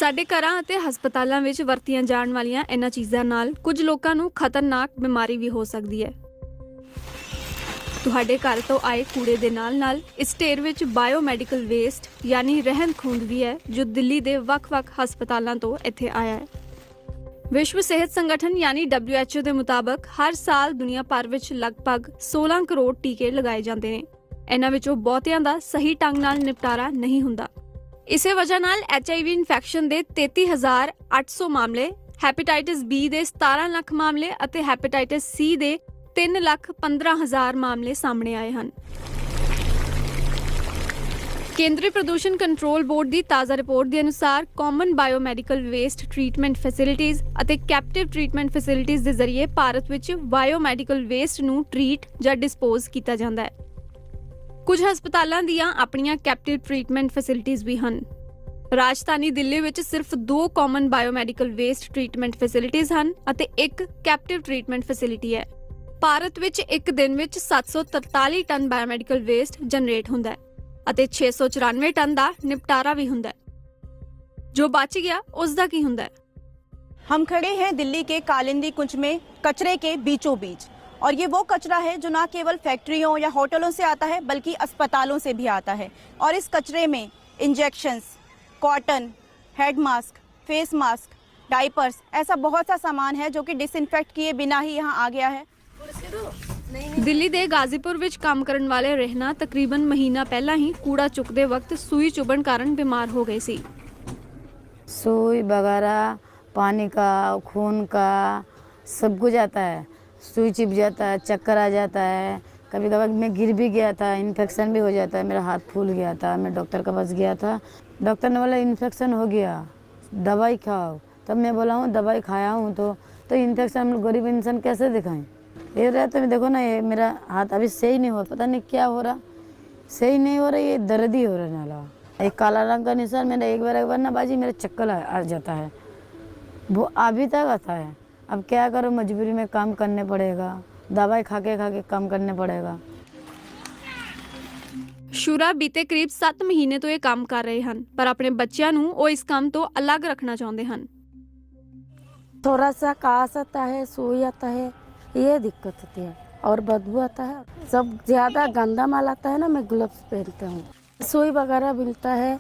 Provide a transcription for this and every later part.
ਸਾਡੇ ਘਰਾਂ ਅਤੇ ਹਸਪਤਾਲਾਂ ਵਿੱਚ ਵਰਤੀਆਂ ਜਾਣ ਵਾਲੀਆਂ ਇਹਨਾਂ ਚੀਜ਼ਾਂ ਨਾਲ ਕੁਝ ਲੋਕਾਂ ਨੂੰ ਖਤਰਨਾਕ ਬਿਮਾਰੀ ਵੀ ਹੋ ਸਕਦੀ ਹੈ। ਤੁਹਾਡੇ ਘਰ ਤੋਂ ਆਏ ਕੂੜੇ ਦੇ ਨਾਲ-ਨਾਲ ਇਸ ਢੇਰ ਵਿੱਚ ਬਾਇਓਮੈਡੀਕਲ ਵੇਸਟ ਯਾਨੀ ਰਹਿੰਦ ਖੂੰਹਦ ਵੀ ਹੈ, ਜੋ ਦਿੱਲੀ ਦੇ ਵੱਖ-ਵੱਖ ਹਸਪਤਾਲਾਂ ਤੋਂ ਇੱਥੇ ਆਇਆ ਹੈ। ਵਿਸ਼ਵ ਸਿਹਤ ਸੰਗਠਨ ਯਾਨੀ WHO ਦੇ ਮੁਤਾਬਕ ਹਰ ਸਾਲ ਦੁਨੀਆ ਭਰ ਵਿੱਚ ਲਗਭਗ 16 ਕਰੋੜ ਟੀਕੇ ਲਗਾਏ ਜਾਂਦੇ ਨੇ। ਇਹਨਾਂ ਵਿੱਚੋਂ ਬਹੁਤਿਆਂ ਦਾ ਸਹੀ ਢੰਗ ਨਾਲ ਨਿਪਟਾਰਾ ਨਹੀਂ ਹੁੰਦਾ। ਇਸੇ ਵਜ੍ਹਾ ਨਾਲ HIV ਇਨਫੈਕਸ਼ਨ ਦੇ 33,800 ਮਾਮਲੇ, ਹੈਪੇਟਾਈਟਿਸ B ਦੇ 17 ਲੱਖ ਮਾਮਲੇ ਅਤੇ ਹੈਪੇਟਾਈਟਿਸ C ਦੇ 3,15,000 ਮਾਮਲੇ ਸਾਹਮਣੇ ਆਏ ਹਨ। ਕੇਂਦਰੀ ਪ੍ਰਦੂਸ਼ਣ ਕੰਟਰੋਲ ਬੋਰਡ ਦੀ ਤਾਜ਼ਾ ਰਿਪੋਰਟ ਦੇ ਅਨੁਸਾਰ common biomedical waste treatment facilities ਅਤੇ ਕੈਪਟਿਵ ਟ੍ਰੀਟਮੈਂਟ ਫੈਸਿਲਿਟੀਜ਼ ਦੇ ਜ਼ਰੀਏ ਭਾਰਤ ਵਿੱਚ ਬਾਇਓਮੈਡੀਕਲ ਵੇਸਟ ਨੂੰ ਟ੍ਰੀਟ ਜਾਂ ਡਿਸਪੋਜ਼ ਕੀਤਾ ਜਾਂਦਾ ਹੈ। ਕੁਝ ਹਸਪਤਾਲਾਂ ਦੀਆਂ ਆਪਣੀਆਂ ਕੈਪਟਿਵ ਟ੍ਰੀਟਮੈਂਟ ਫੈਸਿਲਿਟੀਜ਼ ਵੀ ਹਨ। ਰਾਜਧਾਨੀ ਦਿੱਲੀ ਵਿੱਚ ਸਿਰਫ 2 common biomedical waste treatment facilities ਹਨ ਅਤੇ ਇੱਕ ਕੈਪਟਿਵ ਟ੍ਰੀਟਮੈਂਟ ਫੈਸਿਲਿਟੀ ਹੈ। ਭਾਰਤ ਵਿੱਚ ਇੱਕ ਦਿਨ ਵਿੱਚ 743 ਟਨ ਬਾਇਓਮੈਡੀਕਲ ਵੇਸਟ ਜਨਰੇਟ ਹੁੰਦਾ ਹੈ ਅਤੇ 694 ਟਨ ਦਾ ਨਿਪਟਾਰਾ ਵੀ ਹੁੰਦਾ ਹੈ। ਜੋ ਬਚ ਗਿਆ ਉਸ ਦਾ ਕੀ ਹੁੰਦਾ ਹੈ? हम खड़े हैं दिल्ली के कालिंदी कुंज में कचरे के बीचों बीच, और ये वो कचरा है जो ना केवल फैक्ट्रियों या होटलों से आता है बल्कि अस्पतालों से भी आता है। और इस कचरे में injections, cotton, head mask, face mask, diapers, ऐसा बहुत सा सामान है जो कि डिसइंफेक्ट किए बिना ही यहाँ आ गया है। ਦਿੱਲੀ ਦੇ ਗਾਜ਼ੀਪੁਰ ਵਿੱਚ ਕੰਮ ਕਰਨ ਵਾਲੇ ਰਹਿਣਾ ਤਕਰੀਬਨ ਮਹੀਨਾ ਪਹਿਲਾਂ ਹੀ ਕੂੜਾ ਚੁੱਕਦੇ ਵਕਤ ਸੂਈ ਚੁਭਣ ਕਾਰਨ ਬਿਮਾਰ ਹੋ ਗਏ ਸੀ। सुई वगैरह, पानी का, खून का, सब कुछ आता है। सुई चिप जाता है, चक्कर आ जाता है, कभी कभी मैं गिर भी गया था, इन्फेक्शन भी हो जाता है, मेरा हाथ फूल गया था, मैं डॉक्टर के पास गया था, डॉक्टर ने बोला इन्फेक्शन हो गया, दवाई खाओ। तब मैं बोला हूँ दवाई खाया हूँ तो इन्फेक्शन हम लोग गरीब इंसान कैसे दिखाएं? ये रहता है, देखो ना ये मेरा हाथ अभी सही नहीं हो, पता नहीं क्या हो रहा, सही नहीं हो रहा, ये दर्द ही हो रहा नाला। एक काला रंग का निशान मेरा एक बार ना बाजी मेरा चक्कर आ जाता है, वो अभी तक आता है। अब क्या करो, मजबूरी में काम करने पड़ेगा, दवाई खा के काम करने पड़ेगा। ਸ਼ੂਰਾ ਬੀਤੇ ਕਰੀਬ 7 ਮਹੀਨੇ ਤੋਂ ਇਹ ਕੰਮ ਕਰ ਰਹੇ ਹਨ, ਪਰ ਆਪਣੇ ਬੱਚਿਆਂ ਨੂੰ ਉਹ ਇਸ ਕੰਮ ਤੋਂ ਅਲੱਗ ਰੱਖਣਾ ਚਾਹੁੰਦੇ ਹਨ। थोड़ा सा कास आता है, सुई आता है, ये दिक्कत होती है, और बदबू आता है। सब ज़्यादा गंदा माल आता है ना, मैं ग्लव्स पहनता हूँ। सुई वगैरह मिलता है,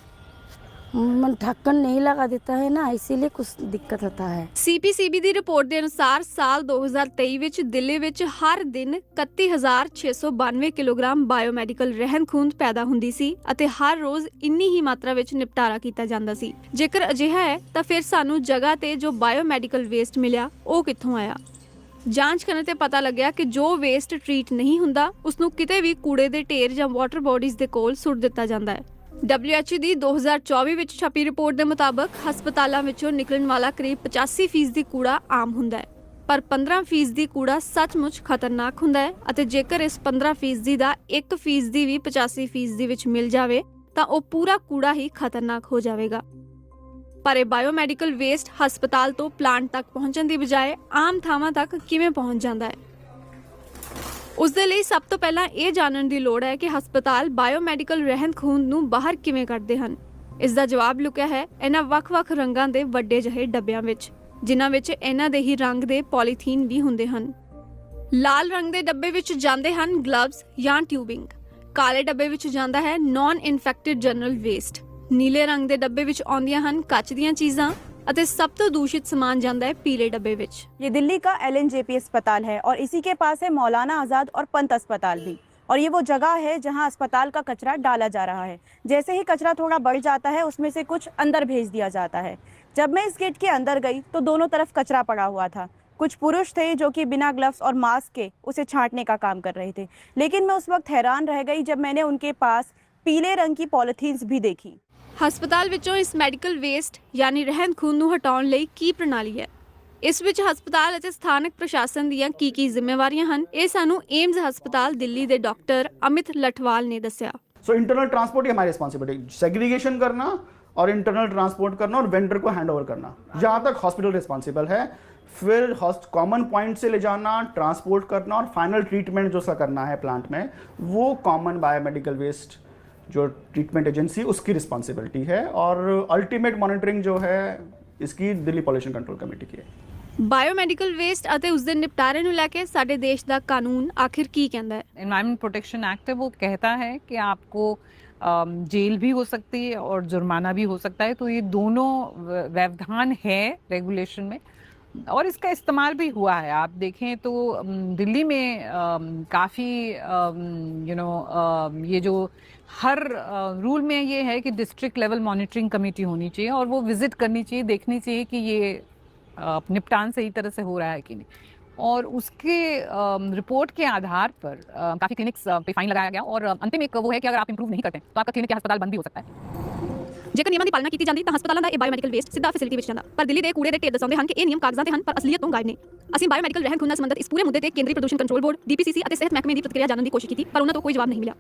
ढक्कन नहीं लगा देता है ना, इसीलिए कुछ दिक्कत होता है। CPCB ਦੀ ਰਿਪੋਰਟ ਦੇ ਅਨੁਸਾਰ ਸਾਲ 2023 ਵਿੱਚ ਦਿੱਲੀ ਵਿੱਚ ਹਰ ਦਿਨ 31,692 ਕਿਲੋਗ੍ਰਾਮ ਬਾਇਓਮੈਡੀਕਲ ਰਹਿੰਦ ਖੂੰਹਦ ਪੈਦਾ ਹੁੰਦੀ ਸੀ ਅਤੇ ਹਰ ਰੋਜ਼ ਇੰਨੀ ਹੀ ਮਾਤਰਾ ਵਿੱਚ ਨਿਪਟਾਰਾ ਕੀਤਾ ਜਾਂਦਾ ਸੀ। ਜੇਕਰ ਅਜਿਹਾ ਹੈ ਤਾਂ ਫਿਰ ਸਾਨੂੰ ਜਗ੍ਹਾ ਤੇ ਜੋ ਬਾਇਓਮੈਡੀਕਲ ਵੇਸਟ ਮਿਲਿਆ ਉਹ ਕਿੱਥੋਂ ਆਇਆ? ਜਾਂਚ ਕਰਨ ਤੇ ਪਤਾ ਲੱਗਿਆ ਕਿ ਜੋ ਵੇਸਟ ਟ੍ਰੀਟ ਨਹੀਂ ਹੁੰਦਾ ਉਸ ਨੂੰ ਕਿਤੇ ਵੀ ਕੂੜੇ ਦੇ ਢੇਰ ਜਾਂ ਵਾਟਰ ਬੋਡੀਜ਼ ਦੇ ਕੋਲ ਸੁੱਟ ਦਿੱਤਾ ਜਾਂਦਾ ਹੈ। WHO ਦੀ 2024 ਵਿੱਚ ਛਪੀ ਰਿਪੋਰਟ ਦੇ ਮੁਤਾਬਕ ਹਸਪਤਾਲਾਂ ਵਿੱਚੋਂ ਨਿਕਲਣ ਵਾਲਾ ਕਰੀਬ 85% ਕੂੜਾ ਆਮ ਹੁੰਦਾ ਹੈ, ਪਰ 15% ਕੂੜਾ ਸੱਚਮੁੱਚ ਖਤਰਨਾਕ ਹੁੰਦਾ ਹੈ ਅਤੇ ਜੇਕਰ ਇਸ 15% ਦਾ 1% ਵੀ 85% ਵਿੱਚ ਮਿਲ ਜਾਵੇ ਤਾਂ ਉਹ ਪੂਰਾ ਕੂੜਾ ਹੀ ਖਤਰਨਾਕ ਹੋ ਜਾਵੇਗਾ। ਪਰ ਇਹ ਬਾਇਓਮੈਡੀਕਲ ਵੇਸਟ ਹਸਪਤਾਲ ਤੋਂ ਪਲਾਂਟ ਤੱਕ ਪਹੁੰਚਣ ਦੀ ਬਜਾਏ ਆਮ ਥਾਵਾਂ ਤੱਕ ਕਿਵੇਂ ਪਹੁੰਚ ਜਾਂਦਾ ਹੈ? ਉਸ ਦੇ ਲਈ ਸਭ ਤੋਂ ਪਹਿਲਾਂ ਇਹ ਜਾਣਨ ਦੀ ਲੋੜ ਹੈ ਕਿ ਹਸਪਤਾਲ ਬਾਇਓਮੈਡੀਕਲ ਰਹਿੰਦ ਖੂੰਹਦ ਨੂੰ ਬਾਹਰ ਕਿਵੇਂ ਕੱਢਦੇ ਹਨ। ਇਸ ਦਾ ਜਵਾਬ ਲੁਕਿਆ ਹੈ ਇਹਨਾਂ ਵੱਖ-ਵੱਖ ਰੰਗਾਂ ਦੇ ਵੱਡੇ ਜਿਹੇ ਡੱਬਿਆਂ ਵਿੱਚ, ਜਿਨ੍ਹਾਂ ਵਿੱਚ ਇਹਨਾਂ ਦੇ ਹੀ ਰੰਗ ਦੇ ਪੋਲੀਥੀਨ ਵੀ ਹੁੰਦੇ ਹਨ। ਲਾਲ ਰੰਗ ਦੇ ਡੱਬੇ ਵਿੱਚ ਜਾਂਦੇ ਹਨ ਗਲਵਜ਼ ਜਾਂ ਟਿਊਬਿੰਗ, ਕਾਲੇ ਡੱਬੇ ਵਿੱਚ ਜਾਂਦਾ ਹੈ ਨਾਨ ਇਨਫੈਕਟਡ ਜਨਰਲ ਵੇਸਟ, ਨੀਲੇ ਰੰਗ ਦੇ ਡੱਬੇ ਵਿੱਚ ਆਉਂਦੀਆਂ ਹਨ ਕੱਚ ਦੀਆਂ ਚੀਜ਼ਾਂ ਅਤੇ ਸਭ ਤੋਂ दूषित सामान जाता है पीले डब्बे विच। ये दिल्ली का LNJP अस्पताल है और इसी के पास है मौलाना आज़ाद और पंत अस्पताल भी, और ये वो जगह है जहां अस्पताल का कचरा डाला जा रहा है। जैसे ही कचरा थोड़ा बढ़ जाता है उसमें से कुछ अंदर भेज दिया जाता है। जब मैं इस गेट के अंदर गई तो दोनों तरफ कचरा पड़ा हुआ था। कुछ पुरुष थे जो कि बिना ग्लव्स और मास्क के उसे छांटने का काम कर रहे थे, लेकिन मैं उस वक्त हैरान रह गई जब मैंने उनके पास पीले रंग की पॉलीथीन्स भी देखी। ਹਸਪਤਾਲ ਵਿੱਚੋਂ ਇਸ ਮੈਡੀਕਲ ਵੇਸਟ ਯਾਨੀ ਰਹਿੰਦ ਖੂੰਹਦ ਨੂੰ ਹਟਾਉਣ ਲਈ ਕੀ ਪ੍ਰਣਾਲੀ ਹੈ? ਇਸ ਵਿੱਚ ਹਸਪਤਾਲ ਅਤੇ ਸਥਾਨਕ ਪ੍ਰਸ਼ਾਸਨ ਦੀਆਂ ਕੀ ਜ਼ਿੰਮੇਵਾਰੀਆਂ ਹਨ? ਇਹ ਸਾਨੂੰ ਏਮਜ਼ ਹਸਪਤਾਲ ਦਿੱਲੀ ਦੇ ਡਾਕਟਰ ਅਮਿਤ ਲਠਵਾਲ ਨੇ ਦੱਸਿਆ। सो इंटरनल ट्रांसपोर्ट ही हमारी रिस्पॉन्सिबिलिटी, सेग्रीगेशन करना और इंटरनल ट्रांसपोर्ट करना और वेंडर को हैंड ओवर करना, जहाँ तक हॉस्पिटल रिस्पॉन्सिबल है। फिर कॉमन पॉइंट से ले जाना, ट्रांसपोर्ट करना और फाइनल ट्रीटमेंट जो सा करना है प्लांट में, वो कॉमन बायोमेडिकल वेस्ट जो ट्रीटमेंट एजेंसी उसकी रिस्पॉन्सिबिलिटी है, और अल्टीमेट मॉनिटरिंग जो है इसकी दिल्ली पॉल्यूशन कंट्रोल कमेटी की है। ਬਾਇਓਮੈਡੀਕਲ ਵੇਸਟ ਅਤੇ ਉਸ ਦੇ ਨਿਪਟਾਰੇ ਨੂੰ ਲੈ ਕੇ ਸਾਡੇ ਦੇਸ਼ ਦਾ ਕਾਨੂੰਨ ਆਖਿਰ ਕੀ ਕਹਿੰਦਾ ਹੈ? एनवायरमेंट प्रोटेक्शन एक्ट है वो कहता है कि आपको जेल भी हो सकती है और जुर्माना भी हो सकता है, तो ये दोनों व्यवधान है रेगुलेशन में और इसका इस्तेमाल भी हुआ है। आप देखें तो दिल्ली में काफ़ी ये जो हर रूल में ये है कि डिस्ट्रिक्ट लेवल मॉनिटरिंग कमेटी होनी चाहिए और वो विजिट करनी चाहिए, देखनी चाहिए कि ये निपटान सही तरह से हो रहा है कि नहीं, और उसके रिपोर्ट के आधार पर काफ़ी क्लिनिक्स पे फाइन लगाया गया और अंतिम एक वो है कि अगर आप इंप्रूव नहीं करते तो आपका क्लिनिक या अस्पताल बंद भी हो सकता है। ਜੇਕਰ ਨਿਯਮਾਂ ਦੀ ਪਾਲਣਾ ਕੀਤੀ ਜਾਂਦੀ ਤਾਂ ਹਸਪਤਾਲਾਂ ਦਾ ਇਹ ਬਾਇਓਮੈਡੀਕਲ ਵੇਸਟ ਸਿੱਧਾ ਫੈਸਿਲਿਟੀ ਵਿੱਚ ਜਾਂਦਾ, ਪਰ ਦਿੱਲੀ ਦੇ ਕੂੜੇ ਦੇ ਢੇਰ ਦਸਾਉਂਦੇ ਹਨ ਕਿ ਇਹ ਨਿਯਮ ਕਾਗਜ਼ਾਂ ਤੇ ਹਨ ਪਰ ਅਸਲੀਅਤ ਤੋਂ ਗਾਇਬ ਨੇ। ਅਸੀਂ ਬਾਇਓਮੈਡੀਕਲ ਰਹਿੰਦ ਖੂੰਹਦ ਨਾਲ ਸੰਬੰਧਿਤ ਇਸ ਪੂਰੇ ਮੁੱਦੇ ਤੇ ਕੇਂਦਰੀ ਪ੍ਰਦੂਸ਼ਣ ਕੰਟਰੋਲ ਬੋਰਡ DPCC ਅਤੇ ਸਿਹਤ ਮਹਿਕਮੇ ਦੀ ਪ੍ਰਤੀਕਿਰਿਆ ਜਾਣਨ ਦੀ ਕੋਸ਼ਿਸ਼ ਕੀਤੀ, ਪਰ ਉਹਨਾਂ ਤੋਂ ਕੋਈ ਜਵਾਬ ਨਹੀਂ ਮਿਲਿਆ।